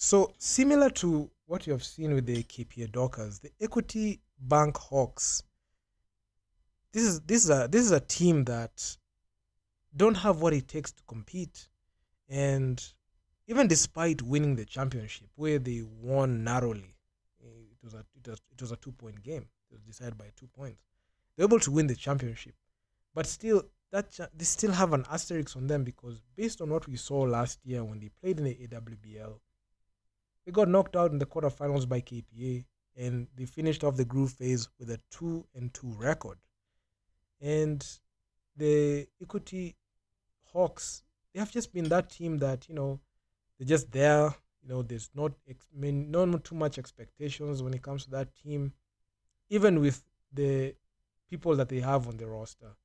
So similar to what you have seen with the KPA Dockers, the Equity Bank Hawks. This is a team that don't have what it takes to compete, and even despite winning the championship, where they won narrowly, it was a 2 point game. It was decided by 2 points. They're able to win the championship, but still they still have an asterisk on them because based on what we saw last year when they played in the AWBL, they got knocked out in the quarterfinals by KPA, and they finished off the group phase with a 2-2 record. And the Equity Hawks, they have just been that team that they're just there. There's not too much expectations when it comes to that team, even with the people that they have on the roster.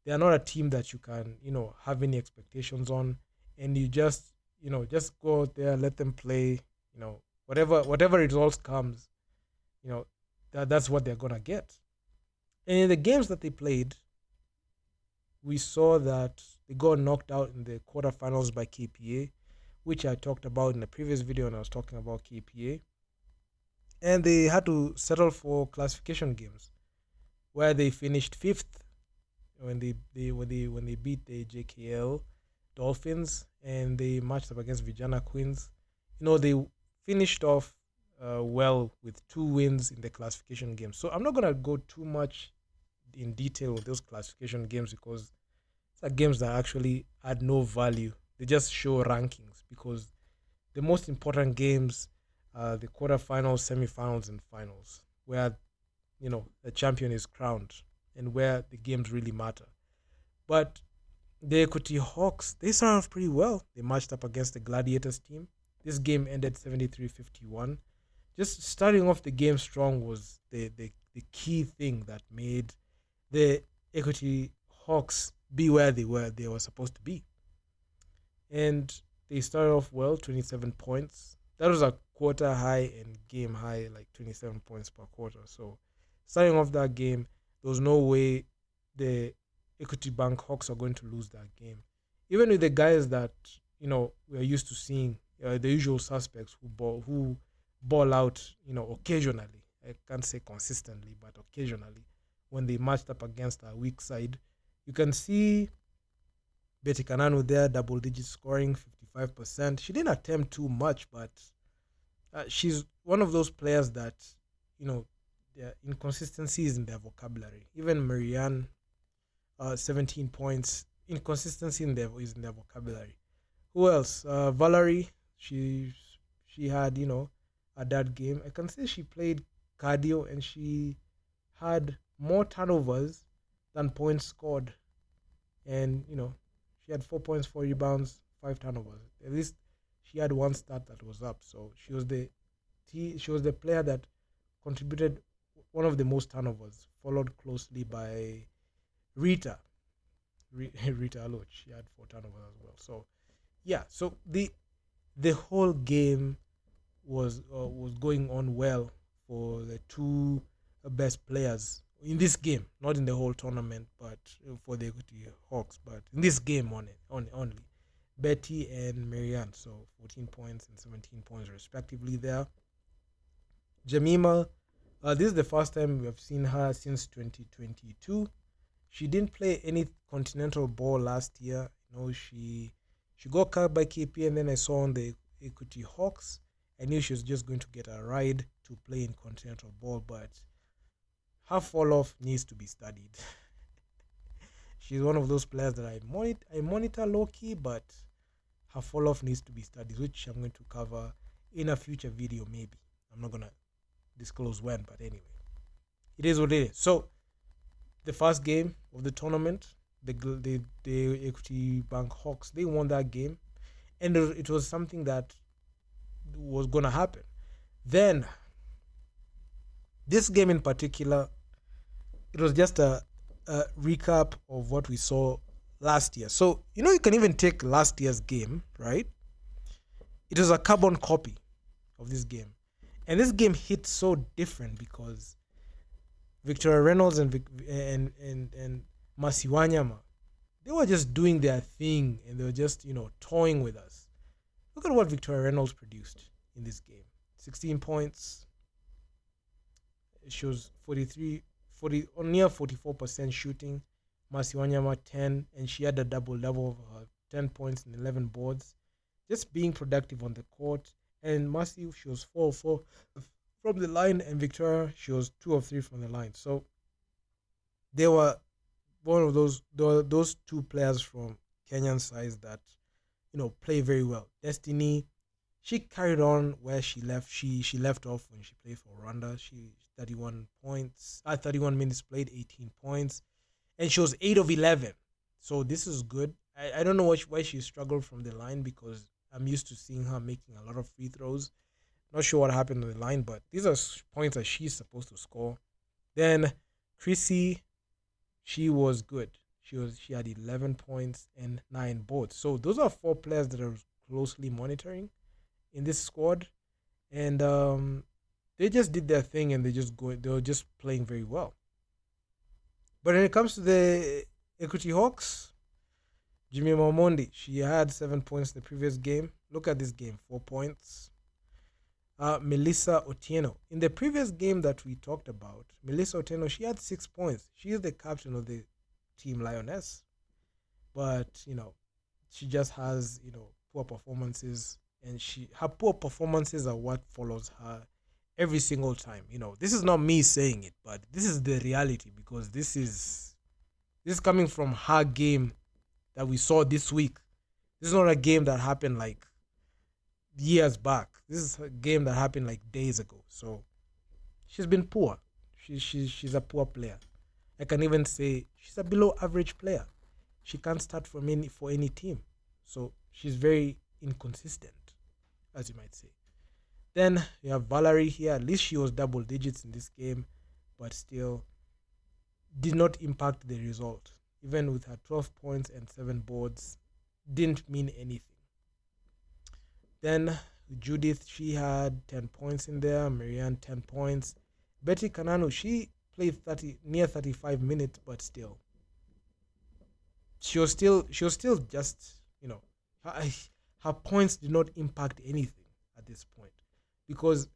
They are not a team that you can have any expectations on, and you just go out there, let them play. Whatever results comes, that's what they're gonna get. And in the games that they played, we saw that they got knocked out in the quarterfinals by KPA, which I talked about in the previous video when I was talking about KPA. And they had to settle for classification games, where they finished fifth when they beat the JKL Dolphins, and they matched up against Vijana Queens. They finished off well with 2 wins in the classification games. So I'm not gonna go too much in detail with those classification games because it's like games that actually add no value. They just show rankings because the most important games are the quarterfinals, semifinals, and finals, where the champion is crowned and where the games really matter. But the Equity Hawks, they started off pretty well. They matched up against the Gladiators team. This game ended 73-51. Just starting off the game strong was the key thing that made the Equity Hawks be where they were supposed to be. And they started off well, 27 points. That was a quarter high and game high, like 27 points per quarter. So starting off that game, there was no way the Equity Bank Hawks are going to lose that game. Even with the guys that we are used to seeing, the usual suspects who ball out, occasionally. I can't say consistently, but occasionally when they matched up against a weak side. You can see Betty Kananu there, double digit scoring, 55%. She didn't attempt too much, but she's one of those players that, their inconsistencies in their vocabulary. Even Marianne, 17 points. Inconsistency is in their vocabulary. Who else? Valerie, she had, a dad game. I can say she played cardio and she had more turnovers than points scored. And, she had 4 points, 4 rebounds, 5 turnovers. At least she had one stat that was up. So she was the player that contributed one of the most turnovers, followed closely by Rita. Rita Aloch. She had 4 turnovers as well. So yeah, so the whole game was going on well for the two best players in this game, not in the whole tournament, but for the Equity Hawks, but in this game only. Betty and Marianne, so 14 points and 17 points respectively there. Jamima, this is the first time we have seen her since 2022. She didn't play any continental ball last year. She got cut by KP, and then I saw on the Equity Hawks. I knew she was just going to get a ride to play in continental ball, but her fall off needs to be studied. She's one of those players that I monitor low key, but her fall off needs to be studied, which I'm going to cover in a future video maybe. I'm not gonna disclose when, but anyway, it is what it is. So the first game of the tournament, the Equity Bank Hawks, they won that game, and it was something that was gonna happen. Then this game in particular, it was just a recap of what we saw last year. So you can even take last year's game, right? It was a carbon copy of this game, and this game hit so different because Victoria Reynolds and Masi Wanyama, they were just doing their thing, and they were just toying with us. Look at what Victoria Reynolds produced in this game. 16 points. She was 40, or near 44% shooting. Masiwanyama 10, and she had a double of 10 points and 11 boards. Just being productive on the court. And Masi, she was 4 of 4 from the line, and Victoria, she was 2 of 3 from the line. So they were one of those two players from Kenyan sides that play very well. Destiny, she carried on where she left. She left off when she played for Rwanda. She 31 minutes played, 18 points, and she was 8 of 11. So this is good. I don't know why she struggled from the line, because I'm used to seeing her making a lot of free throws. Not sure what happened on the line, but these are points that she's supposed to score. Then Chrissy, she was good. She had 11 points and 9 boards. So those are 4 players that are closely monitoring in this squad, and they just did their thing, and they were just playing very well. But when it comes to the Equity Hawks, Jimmy Mamondi, she had 7 points in the previous game. Look at this game, 4 points. Melissa Otieno. In the previous game that we talked about, Melissa Otieno, she had 6 points. She is the captain of the team Lioness. But, she just has, poor performances. And her poor performances are what follows her every single time. This is not me saying it, but this is the reality, because this is coming from her game that we saw this week. This is not a game that happened like years back. This is a game that happened like days ago. So she's been poor. She's a poor player. I can even say she's a below average player. She can't start for any team. So she's very inconsistent, as you might say. Then you have Valerie here. At least she was double digits in this game, but still did not impact the result. Even with her 12 points and 7 boards, didn't mean anything. Then Judith, she had 10 points in there. Marianne, 10 points. Betty Kananu, she played near 35 minutes, but still, she was still just, her points did not impact anything at this point, because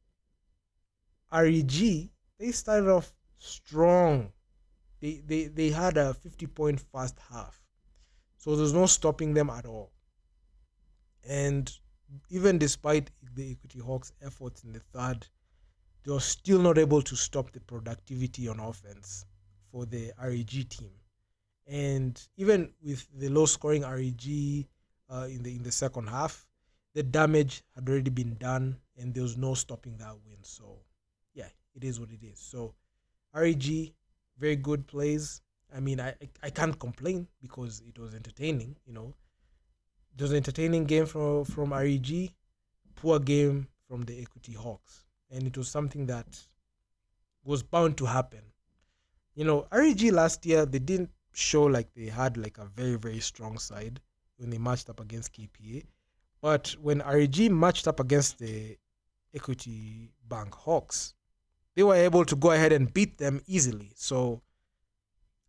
REG, they started off strong. They had a 50-point first half, so there's no stopping them at all. And even despite the Equity Hawks' efforts in the third, they were still not able to stop the productivity on offense for the REG team. And even with the low-scoring REG in the second half, the damage had already been done, and there was no stopping that win. So, yeah, it is what it is. So, REG, very good plays. I mean, I can't complain, because it was entertaining, It was an entertaining game from REG, poor game from the Equity Hawks. And it was something that was bound to happen. REG last year, they didn't show like they had like a very, very strong side when they matched up against KPA. But when REG matched up against the Equity Bank Hawks, they were able to go ahead and beat them easily. So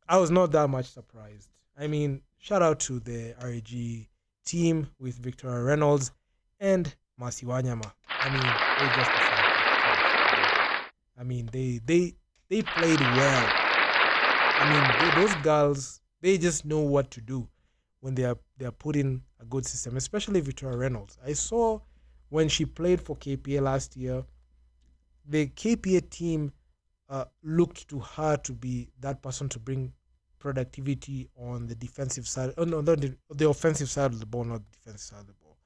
I was not that much surprised. I mean, shout out to the REG team with Victoria Reynolds and Masi Wanyama. I mean, they just I mean, they played well. I mean, those girls, they just know what to do when they're put in a good system, especially Victoria Reynolds. I saw when she played for KPA last year, the KPA team looked to her to be that person to bring productivity on the defensive side. Oh, no, the offensive side of the ball, not the defensive side of the ball.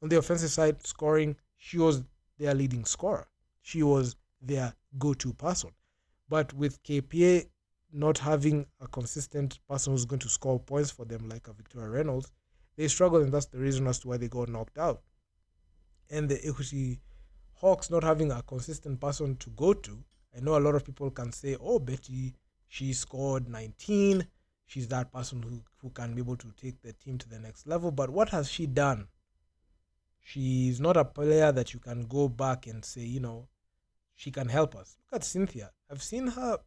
On the offensive side, scoring, she was their leading scorer. She was their go-to person. But with KPA not having a consistent person who's going to score points for them like a Victoria Reynolds, they struggled, and that's the reason as to why they got knocked out. And the Equity Hawks not having a consistent person to go to, I know a lot of people can say, oh, Betty, she scored 19. She's that person who can be able to take the team to the next level. But what has she done? She's not a player that you can go back and say, she can help us. Look at Cynthia. I've seen her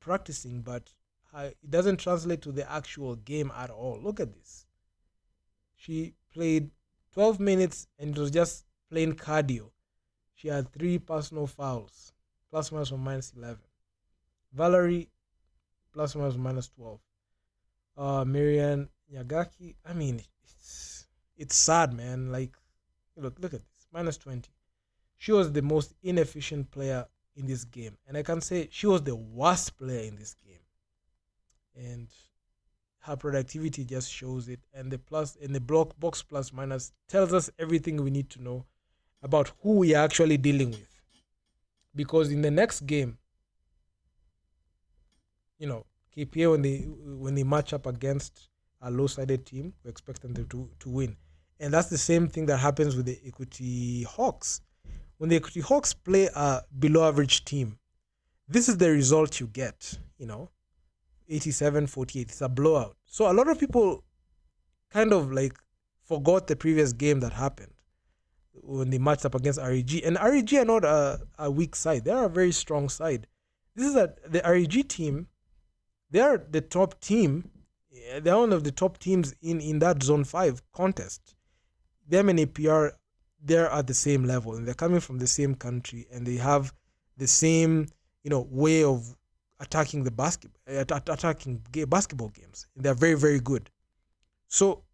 practicing, but it doesn't translate to the actual game at all. Look at this. She played 12 minutes, and it was just playing cardio. She had 3 personal fouls, plus minus or minus 11. Valerie, plus minus or minus 12. Marianne Nyagaki, I mean, it's sad, man. Like, look at this, minus 20. She was the most inefficient player in this game, and I can say she was the worst player in this game. And her productivity just shows it, and the plus in the block box plus minus tells us everything we need to know about who we are actually dealing with. Because in the next game, KPA when they match up against a low-sided team, we expect them to win. And that's the same thing that happens with the Equity Hawks. When the Equity Hawks play a below-average team, this is the result you get, 87-48. It's a blowout. So a lot of people kind of like forgot the previous game that happened when they matched up against REG. And REG are not a weak side. They're a very strong side. This is the REG team. They're the top team. They're one of the top teams in that Zone 5 contest. Them and APR, they're at the same level. And they're coming from the same country. And they have the same, way of attacking the basketball games. And they're very, very good. So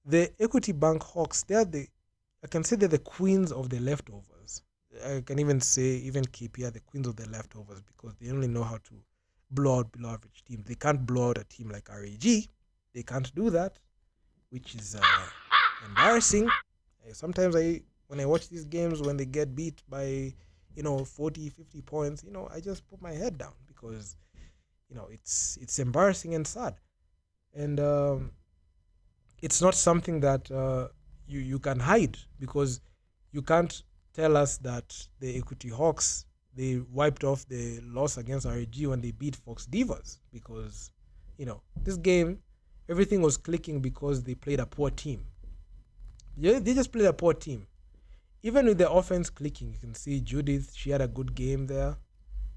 the Equity Bank Hawks, I can say they're the queens of the leftovers. I can even say KP are the queens of the leftovers because they only know how to blow out below average teams. They can't blow out a team like RAG. They can't do that, which is embarrassing. Sometimes when I watch these games, when they get beat by 40, 50 points, I just put my head down because it's embarrassing and sad. And it's not something that you can hide because you can't tell us that the Equity Hawks, they wiped off the loss against RAG when they beat Fox Divas because, this game, everything was clicking because they played a poor team. They just played a poor team. Even with the offense clicking, you can see Judith, she had a good game there.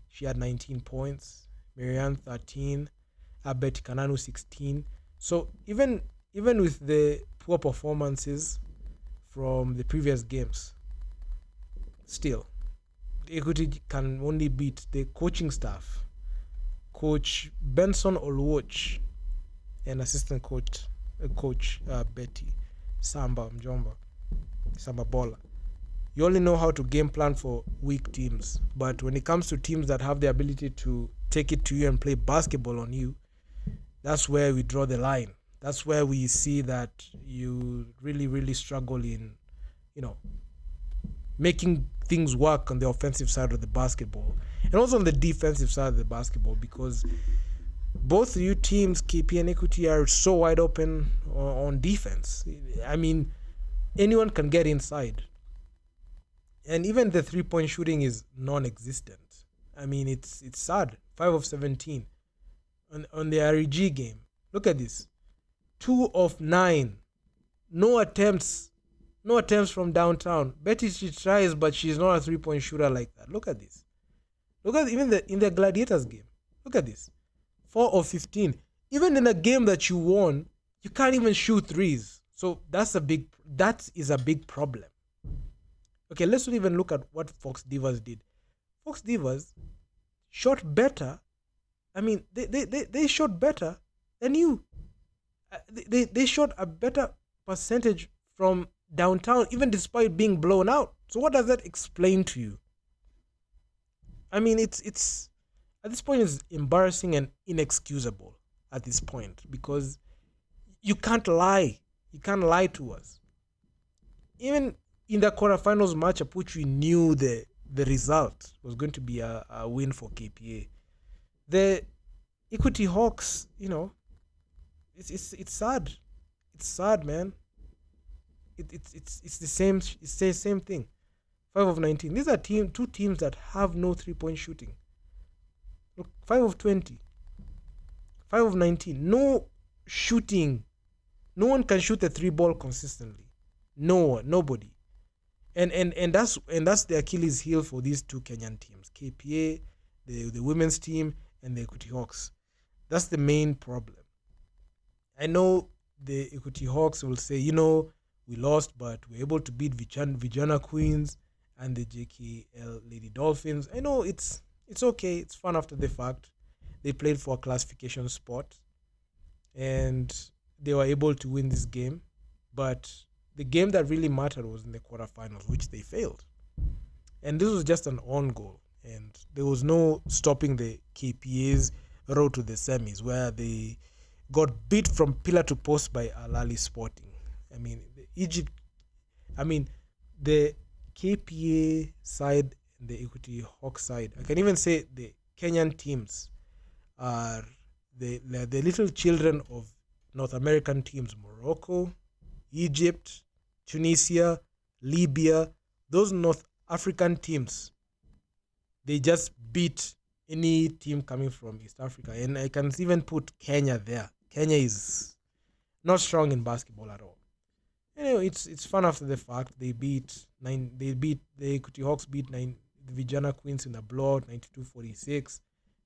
She had 19 points. Marianne, 13. Betty Kananu, 16. So even with the poor performances from the previous games, still, the Equity can only beat the coaching staff. Coach Benson Olwoch and assistant coach Betty Samba Bola. You only know how to game plan for weak teams. But when it comes to teams that have the ability to take it to you and play basketball on you, that's where we draw the line. That's where we see that you really, really struggle in, making things work on the offensive side of the basketball. And also on the defensive side of the basketball because both you teams, KP and Equity, are so wide open on defense. I mean, anyone can get inside. And even the 3-point shooting is non-existent. I mean, it's sad. 5 of 17 on the REG game. Look at this. 2 of 9. No attempts from downtown. Betty, she tries, but she's not a 3-point shooter like that. Look at this. Look at even in the Gladiators game. Look at this. 4 of 15. Even in a game that you won, you can't even shoot threes. So that is a big problem. Okay, let's not even look at what Fox Divas did. Fox Divas shot better. I mean, they shot better than you. They shot a better percentage from downtown, even despite being blown out. So what does that explain to you? I mean, it's at this point it's embarrassing and inexcusable at this point because you can't lie. You can't lie to us. Even in the quarterfinals matchup, which we knew the result was going to be a win for KPA, the Equity Hawks, it's sad. It's sad, man. It's the same. It's the same thing. 5 of 19. These are two teams that have no 3-point shooting. Look, 5 of 20. 5 of 19. No shooting. No one can shoot the 3-ball consistently. No one, nobody. And that's the Achilles heel for these two Kenyan teams, KPA, the women's team, and the Equity Hawks. That's the main problem. I know the Equity Hawks will say, We lost, but we were able to beat Vijana Queens and the JKL Lady Dolphins. I know it's okay. It's fun after the fact. They played for a classification spot, and they were able to win this game. But the game that really mattered was in the quarterfinals, which they failed. And this was just an own goal. And there was no stopping the KPA's road to the semis, where they got beat from pillar to post by Al Ahly Sporting. I mean, the KPA side and the Equity Hawk side, I can even say the Kenyan teams are the little children of North American teams, Morocco, Egypt, Tunisia, Libya. Those North African teams, they just beat any team coming from East Africa. And I can even put Kenya there. Kenya is not strong in basketball at all. Anyway, it's fun after the fact. The Equity Hawks beat the Vijana Queens in a blowout, 92-46,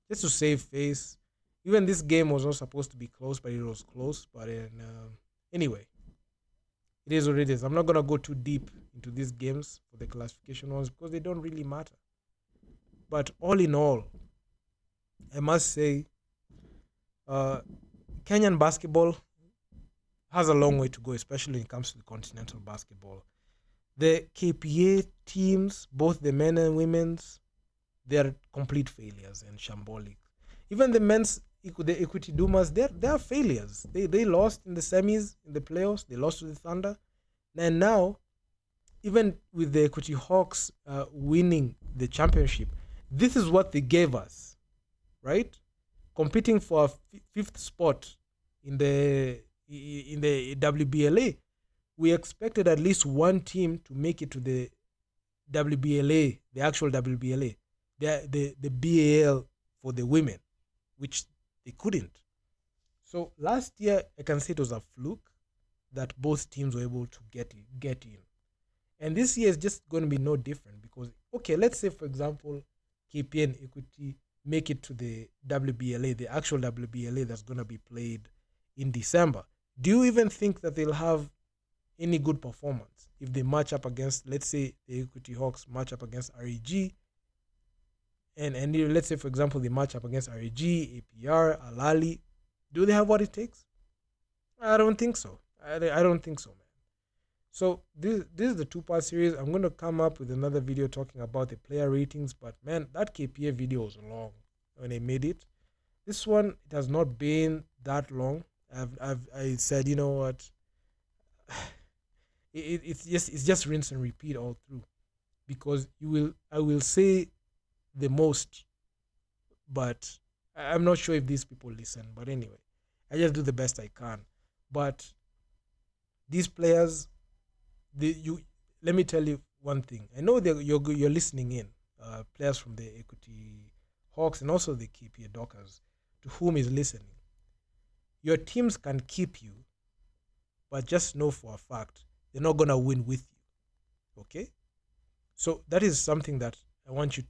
just to save face. Even this game was not supposed to be close, but it was close. But anyway, it is what it is. I'm not gonna go too deep into these games for the classification ones because they don't really matter. But all in all, I must say, Kenyan basketball has a long way to go, especially when it comes to the continental basketball. The KPA teams, both the men and women's, they are complete failures and shambolic. Even the men's, the Equity Dumas, they are failures. They lost in the semis, in the playoffs. They lost to the Thunder. And now, even with the Equity Hawks winning the championship, this is what they gave us, right? Competing for a fifth spot in the WBLA. We expected at least one team to make it to the WBLA, the actual WBLA, the BAL for the women, which they couldn't. So last year, I can say it was a fluke that both teams were able to get in. And this year is just going to be no different because, okay, let's say, for example, KPN and Equity make it to the WBLA, the actual WBLA that's going to be played in December. Do you even think that they'll have any good performance if they match up against, let's say, the Equity Hawks match up against REG, and let's say, for example, they match up against REG, APR, Al Ahly? Do they have what it takes? I don't think so. I don't think so, man. So this is the two-part series. I'm going to come up with another video talking about the player ratings, but man, that KPA video was long when I made it. This one, it has not been that long. I said, you know what? It's just rinse and repeat all through, because I will say the most, but I'm not sure if these people listen. But anyway, I just do the best I can. But these players, let me tell you one thing. I know that you're listening in, players from the Equity Hawks and also the KPA Dockers, to whom is listening. Your teams can keep you, but just know for a fact they're not gonna win with you. Okay? So that is something that I want you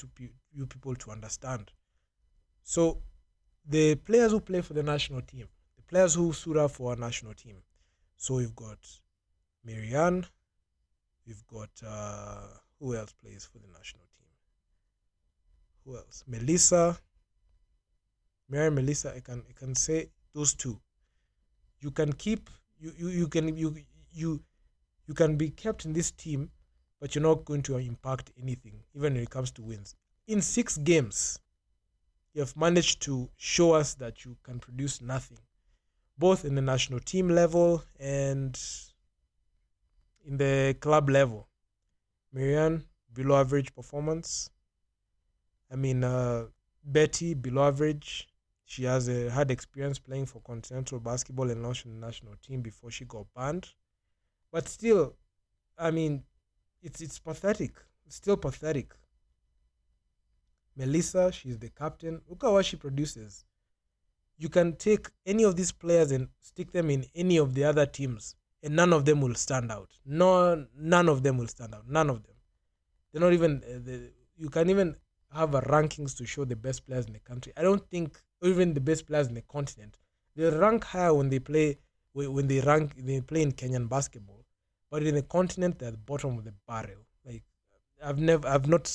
people to understand. So the players who play for the national team, the players who suit up for our national team. So we've got Marianne, we've got who else plays for the national team? Who else? Melissa, Marianne, Melissa. I can say those two. You can keep you can be kept in this team, but you're not going to impact anything, even when it comes to wins. In 6 games, you have managed to show us that you can produce nothing, both in the national team level and in the club level. Marianne, below average performance. Betty, below average. She has had experience playing for continental basketball and launched in the national team before she got banned. But still, it's pathetic. It's still pathetic. Melissa, she's the captain. Look at what she produces. You can take any of these players and stick them in any of the other teams, and none of them will stand out. No, none of them will stand out. None of them. They're not even. You can even have a rankings to show the best players in the country. I don't think even the best players in the continent, they rank higher when they play. When they play in Kenyan basketball. but in the continent they're at the bottom of the barrel. Like I've not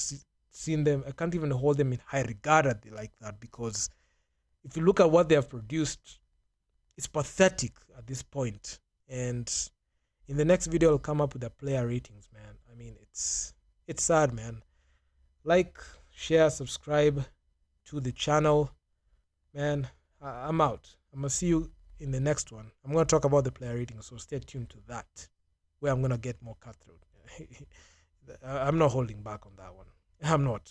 seen them. I can't even hold them in high regard like that, because if you look at what they have produced, it's pathetic at this point. And in the next video, I'll come up with the player ratings, man. I mean, it's sad, man. Like, share, subscribe to the channel, man. I'm out. I'm gonna see you in the next one. I'm gonna talk about the player ratings, so stay tuned to that, where I'm gonna get more cutthroat. I'm not holding back on that one. I'm not.